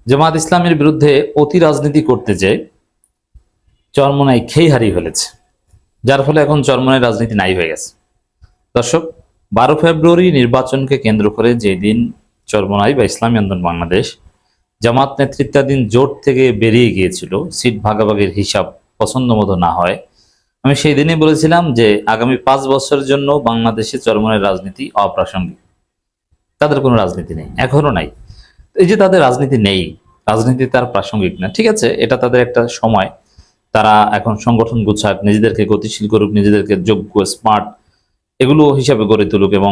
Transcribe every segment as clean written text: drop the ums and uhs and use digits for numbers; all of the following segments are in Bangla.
জামাত ইসলামের বিরুদ্ধে অতি রাজনীতি করতে যেয়ে চরমোনাই খেই হারিয়ে ফেলেছে, যার ফলে এখন চরমোনাই রাজনীতি নাই হয়ে গেছে। দর্শক, 12 ফেব্রুয়ারি নির্বাচনকে কেন্দ্র করে যেদিন চরমোনাই বা ইসলামী আন্দোলন বাংলাদেশ জামাত নেতৃত্বাধীন জোট থেকে বেরিয়ে গিয়েছিল, সিট ভাগাভাগির হিসাব পছন্দ মতো না হয়, আমি সেই দিনই বলেছিলাম যে আগামী 5 বছরের জন্য বাংলাদেশে চরমোনাইয়ের রাজনীতি অপ্রাসঙ্গিক। তাদের কোনো রাজনীতি নেই, এখনো নাই। এই যে তাদের রাজনীতি নেই, রাজনীতি তার প্রাসঙ্গিক না, ঠিক আছে, এটা তাদের একটা সময়। তারা এখন সংগঠন গুছাক, নিজেদেরকে গতিশীল করুক, নিজেদেরকে যোগ্য স্মার্ট এগুলো হিসাবে গড়ে তুলুক এবং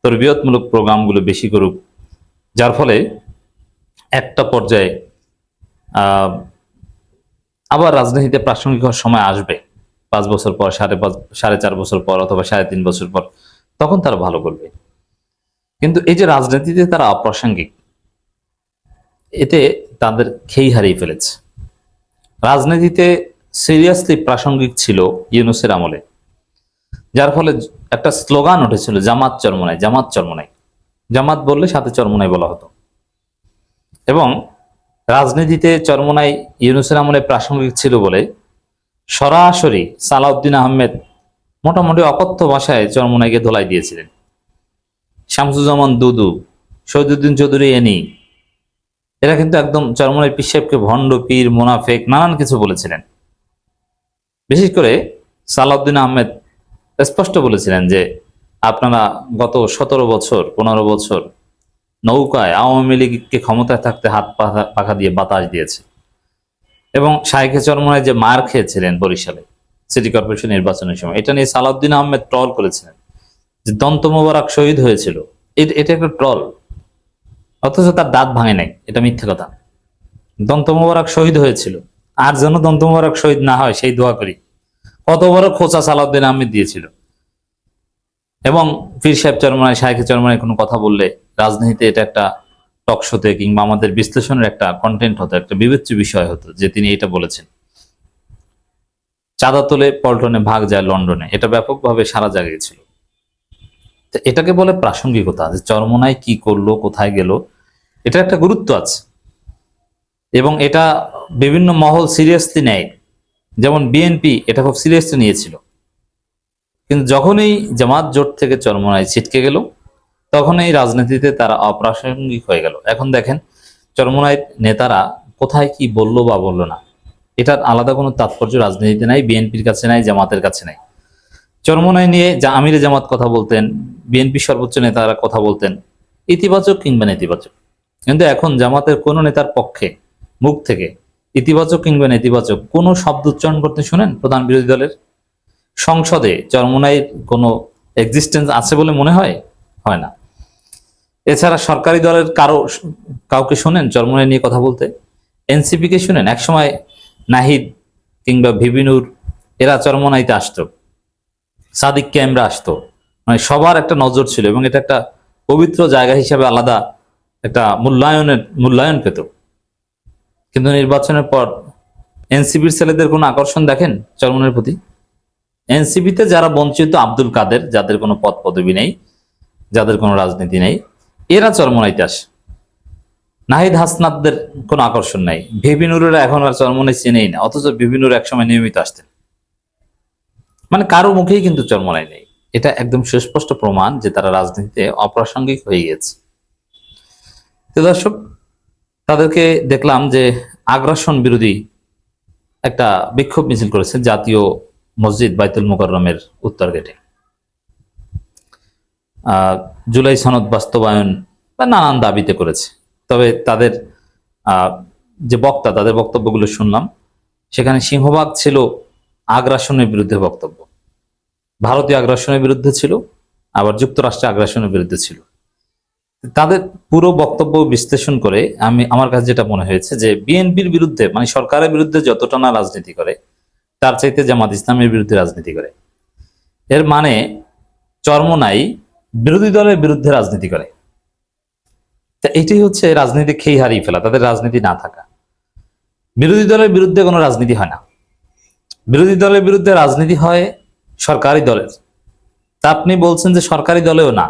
তরবিয়তমূলক প্রোগ্রামগুলো বেশি করুক, যার ফলে একটা পর্যায়ে আবার রাজনীতিতে প্রাসঙ্গিক হওয়ার সময় আসবে। 5 বছর পর, 4.5 বছর পর, অথবা 3.5 বছর পর, তখন তারা ভালো করবে। কিন্তু এই যে রাজনীতিতে তারা অপ্রাসঙ্গিক, এতে তাদের খেই হারিয়ে ফেলেছে। রাজনীতিতে সিরিয়াসলি প্রাসঙ্গিক ছিল ইউনূসের আমলে, যার ফলে একটা স্লোগান উঠেছিল, জামাত চরমোনাই, জামাত চরমোনাই। জামাত বললে সাথে চরমোনাই বলা হতো। এবং রাজনীতিতে চরমোনাই ইউনূসের আমলে প্রাসঙ্গিক ছিল বলে সরাসরি সালাউদ্দিন আহমেদ মোটামুটি অকথ্য ভাষায় চরমোনাইকে ধোলাই দিয়েছিলেন। শামসুজ্জামান দুদু, শহীদুদ্দিন চৌধুরী এনি, এরা কিন্তু একদম চরমোনাই পীর সাহেবকে ভণ্ড, পীর, মুনাফেক নানান কিছু বলেছিলেন। বিশেষ করে সালাউদ্দিন আহমেদ স্পষ্ট বলেছিলেন যে আপনারা গত 17 বছর 15 বছর নৌকায় আওয়ামী লীগকে ক্ষমতায় থাকতে হাত পাখা দিয়ে বাতাস দিয়েছে। এবং শাইখে চরমোনাই যে মার খেয়েছিলেন বরিশালে সিটি কর্পোরেশন নির্বাচনের সময়, এটা নিয়ে সালাউদ্দিন আহমেদ ট্রল করেছিলেন যে দন্ত মোবারক শহীদ হয়েছিল, এটা একটা ট্রল। অথচ তার দাঁত ভাঙে নাই, এটা মিথ্যে কথা। দন্ত মোবারক শহীদ হয়েছিল, আর যেন দন্ত মোবারক শহীদ না হয় সেই দোয়া করি। কত বড় খোঁচা সালাউদ্দিন আহমেদ দিয়েছিল। এবং পীর সাহেব চরমোনাই, শাইখে চরমোনাই কোনো কথা বললে রাজনীতিতে এটা একটা টক শোতে কিংবা আমাদের বিশ্লেষণের একটা কন্টেন্ট হতো, একটা বিবেচ্য বিষয় হতো যে তিনি এটা বলেছেন। চাঁদা তোলে পল্টনে, ভাগ যায় লন্ডনে, এটা ব্যাপকভাবে সারা জাগিয়েছিল। তো এটাকে বলে প্রাসঙ্গিকতা, যে চরমোনাই কি করলো, কোথায় গেল, এটা একটা গুরুত্ব আছে এবং এটা বিভিন্ন মহল সিরিয়াসলি নেয়। যেমন বিএনপি এটা খুব সিরিয়াসলি নিয়েছিল, কিন্তু যখনই জামাত জোট থেকে চরমোনাই ছিটকে গেল, তখন এই রাজনীতিতে তারা অপ্রাসঙ্গিক হয়ে গেল। এখন দেখেন চরমোনাই নেতারা কোথায় কি বললো বা বললো না, এটার আলাদা কোনো তাৎপর্য রাজনীতিতে নাই, বিএনপির কাছে নাই, জামাতের কাছে নাই। চরমোনাই নিয়ে যা আমিরে জামাত কথা বলতেন, বিএনপি সর্বোচ্চ নেতারা কথা বলতেন, ইতিবাচক কিংবা নেতিবাচক। কিন্তু এখন জামাতের কোনো নেতার পক্ষে মুখ থেকে ইতিবাচক কিংবা নেতিবাচক কোনো শব্দ উচ্চারণ করতে শুনেন প্রধান বিরোধী দলের? সংসদে চরমোনাইয়ের কোনো এক্সিস্টেন্স আছে বলে মনে হয়? হয় না। এছাড়া সরকারি দলের কাউকে শোনেন চরমোনাই নিয়ে কথা বলতে? এনসিপি কে শুনেন? একসময় নাহিদ কিংবা ভিবিনুর এরা চরমোনাইতে আসতো, সাদিক ক্যামরা আসতো, মানে সবার একটা নজর ছিল এবং এটা একটা পবিত্র জায়গা হিসাবে আলাদা একটা মূল্যায়ন পেত। কিন্তু নির্বাচনের পর এনসিপির ছেলেদের কোনো আকর্ষণ দেখেন চরমোনাইয়ের প্রতি? এনসিপিতে যারা বঞ্চিত, আব্দুল কাদের, যাদের কোনো পদ পদবি নেই, যাদের কোনো রাজনীতি নেই, এরা চরমোনাইতে আসে। নাহিদ হাসনাতদের কোনো আকর্ষণ নাই। ভিবিনুরেরা এখন আর চরমোনাই চেনেই না, অথচ ভিবিনুর একসময় নিয়মিত আসতেন। মানে কারো মুখেই কিন্তু চরমোনাই নেই। এটা একদম সুস্পষ্ট প্রমাণ যে তারা রাজনীতিতে অপ্রাসঙ্গিক হয়ে গেছে। তো দর্শক, তাদেরকে দেখলাম যে আগ্রাসন বিরোধী একটা বিক্ষোভ মিছিল করেছে জাতীয় মসজিদ বাইতুল মুকাররমের উত্তর গেটে। জুলাই সনদ বাস্তবায়ন বা নানান দাবিতে করেছে। তবে তাদের যে বক্তা, তাদের বক্তব্যগুলো শুনলাম, সেখানে সিংহভাগ ছিল আগ্রাসনের বিরুদ্ধে বক্তব্য। ভারতীয় আগ্রাসনের বিরুদ্ধে ছিল, আবার যুক্তরাষ্ট্রের আগ্রাসনের বিরুদ্ধে ছিল। তাদের পুরো বক্তব্য বিশ্লেষণ করে আমার কাছে যেটা মনে হয়েছে যে বিএনপির বিরুদ্ধে, মানে সরকারের বিরুদ্ধে যতটা না রাজনীতি করে, তার চাইতে জামাত ইসলামের বিরুদ্ধে রাজনীতি করে। এর মানে চরমোনাই বিরোধী দলের বিরুদ্ধে রাজনীতি করে। তা এটাই হচ্ছে রাজনীতি খেই হারিয়ে ফেলা, তাদের রাজনীতি না থাকা। বিরোধী দলের বিরুদ্ধে কোনো রাজনীতি হয় না। বিরোধী দলের বিরুদ্ধে রাজনীতি হয় সরকারি দলের। তা আপনি বলছেন যে সরকারি দলেও না,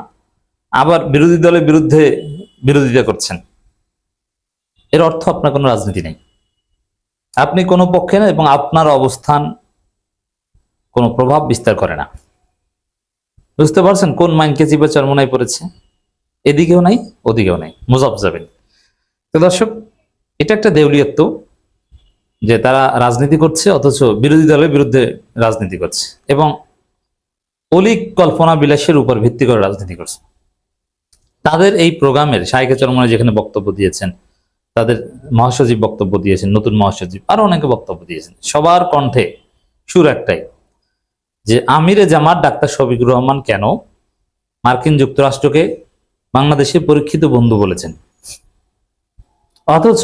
আবার বিরোধী দলের বিরুদ্ধে বিরোধিতা করছেন। এর অর্থ আপনার কোনো রাজনীতি নেই, আপনি কোনো পক্ষে না, এবং আপনার অবস্থান কোনো প্রভাব বিস্তার করে না। বুঝতে পারছেন কোন মাইনকে চিপে চরমোনাই পড়েছে? এদিকেও নাই, ওদিকেও নাই, মুজাবজাবিন। তো দর্শক, এটা একটা দেউলিয়ত্ব যে তারা রাজনীতি করছে অথচ বিরোধী দলের বিরুদ্ধে রাজনীতি করছে, এবং অলিক কল্পনা বিলাসের উপর ভিত্তি করে রাজনীতি করছে। তাদের এই প্রোগ্রামের শাইখে চরমোনাই যেখানে বক্তব্য দিয়েছেন, তাদের মহাসচিব বক্তব্য দিয়েছেন, নতুন মহাসচিব আরো অনেকে বক্তব্য দিয়েছেন, সবার কণ্ঠে সুর একটাই, যে আমিরে জামাত ডাক্তার শফিকুর রহমান কেন মার্কিন যুক্তরাষ্ট্রকে বাংলাদেশের পরীক্ষিত বন্ধু বলেছেন, অথচ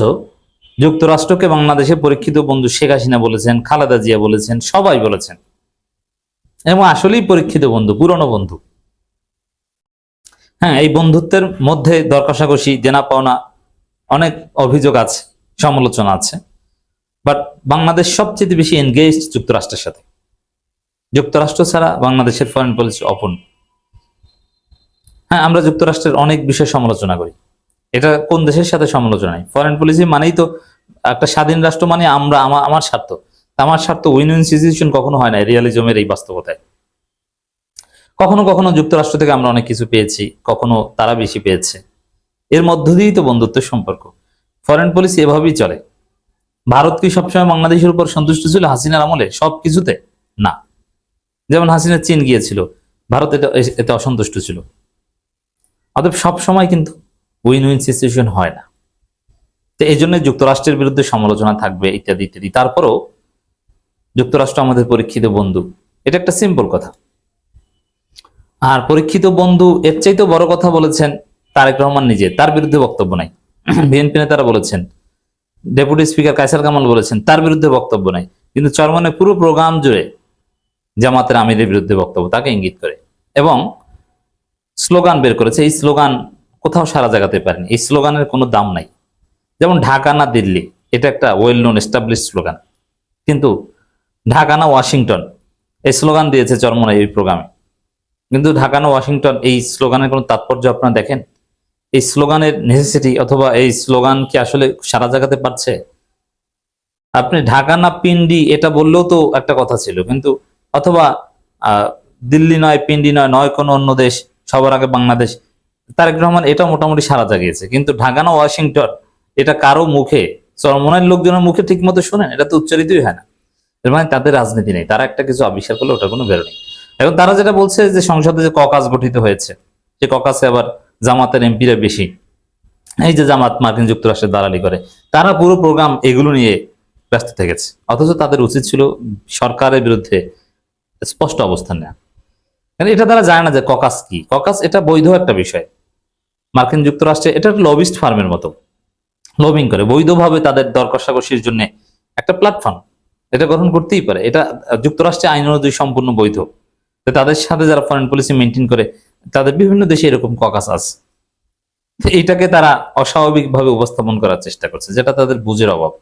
যুক্তরাষ্ট্রকে বাংলাদেশের পরীক্ষিত বন্ধু শেখ হাসিনা বলেছেন, খালেদা জিয়া বলেছেন, সবাই বলেছেন, এবং আসলেই পরীক্ষিত বন্ধু, পুরনো বন্ধু। হ্যাঁ, এই বন্ধুত্বের মধ্যে দর কষাকষি, দেনা পাওনা, অনেক অভিযোগ আছে, সমালোচনা আছে, বাট বাংলাদেশ সবচেয়ে বেশি এনগেজড যুক্তরাষ্ট্রের সাথে। যুক্তরাষ্ট্র ছাড়া বাংলাদেশের ফরেন পলিসি অপূর্ণ। হ্যাঁ, আমরা যুক্তরাষ্ট্রের অনেক বিষয় সমালোচনা করি, এটা কোন দেশের সাথে সমালোচনা নাই। ফরেন পলিসি মানেই তো একটা স্বাধীন রাষ্ট্র, মানে আমরা আমার স্বার্থ, আমার স্বার্থ উইন উইন সিচুয়েশন কখনো হয় না রিয়ালিজমের এই বাস্তবতায়। কখনো কখনো যুক্তরাষ্ট্র থেকে আমরা অনেক কিছু পেয়েছি, কখনো তারা বেশি পেয়েছে, এর মধ্য দিয়েই তো বন্ধুত্বের সম্পর্ক। ফরেন পলিসি এভাবেই চলে। ভারত কি সবসময় বাংলাদেশের উপর সন্তুষ্ট ছিল হাসিনার আমলে সব কিছুতে? না। যেমন হাসিনা চীন গিয়েছিল, ভারত এতে অসন্তুষ্ট ছিল। অতএব সবসময় কিন্তু উইন উইন সিচুয়েশন হয় না। তো এই জন্য যুক্তরাষ্ট্রের বিরুদ্ধে সমালোচনা থাকবে, ইত্যাদি ইত্যাদি। তারপরেও যুক্তরাষ্ট্র আমাদের পরীক্ষিত বন্ধু, এটা একটা সিম্পল কথা। আর পরীক্ষিত বন্ধু এর চাইতেও বড় কথা বলেছেন তারেক রহমান নিজে, তার বিরুদ্ধে বক্তব্য নাই। বিএনপি নেতারা বলেছেন, ডেপুটি স্পিকার কায়সার কামাল বলেছেন, তার বিরুদ্ধে বক্তব্য নাই। কিন্তু চরমনে পুরো প্রোগ্রাম জুড়ে জামাতের আমিরের বিরুদ্ধে বক্তব্য, তাকে ইঙ্গিত করে, এবং স্লোগান বের করেছে। এই স্লোগান কোথাও সারা জাগাতে পারেনি, এই স্লোগানের কোনো দাম নাই। যেমন ঢাকা না দিল্লি, এটা একটা ওয়েল নোন এস্টাবলিশ স্লোগান, কিন্তু ঢাকা না ওয়াশিংটন এই স্লোগান দিয়েছে চরমনে এই প্রোগ্রামে। কিন্তু ঢাকা না ওয়াশিংটন এই স্লোগানের কোনো তাৎপর্য আপনারা দেখেন? এই স্লোগানের নেসেসিটি অথবা এই স্লোগান কি আসলে সারা জাগাতে পারছে? আপনি ঢাকা না পিন্ডি এটা বললেও তো একটা কথা ছিল, কিন্তু অথবা দিল্লি নয়, পিন্ডি নয়, নয় কোনো অন্য দেশ, সবার আগে বাংলাদেশ, তারেক রহমান এটা মোটামুটি সারা জাগিয়েছে। কিন্তু ঢাকা না ওয়াশিংটন এটা কারো মুখে, চরমোনাইর লোকজনের মুখে ঠিক মতো শোনেন, এটা তো উচ্চারিতই হয় না। এর মানে তাদের রাজনীতি নেই, তারা একটা কিছু আবিষ্কার করলে ওটা কোনো বেরো নেই। এখন তারা যেটা বলছে যে সংসদে যে ককাস গঠিত হয়েছে, যে ককাসে আবার জামাতের এমপিরা বেশি, এই যে জামাত মার্কিন যুক্তরাষ্ট্রের দালালি করে, তারা পুরো প্রোগ্রাম এগুলো নিয়ে ব্যস্ত থেকেছে। অথচ তাদের উচিত ছিল সরকারের বিরুদ্ধে স্পষ্ট অবস্থান নেওয়া। কারণ এটা তারা জানে না যে ককাস কি। ককাস এটা বৈধ একটা বিষয় মার্কিন যুক্তরাষ্ট্রে, এটা লবিস্ট ফার্মের মতো লবিং করে বৈধভাবে তাদের দর কষাকষির জন্য একটা প্ল্যাটফর্ম, এটা গ্রহণ করতেই পারে। এটা যুক্তরাষ্ট্রে আইন অনুযায়ী সম্পূর্ণ বৈধ। তাদের সাথে যারা ফরেন পলিসি মেনটেন করে, তাদের বিভিন্ন দেশে এরকম ককাস আছে। এইটাকে তারা অস্বাভাবিকভাবে উপস্থাপন করার চেষ্টা করছে, যেটা তাদের বুঝের অভাব।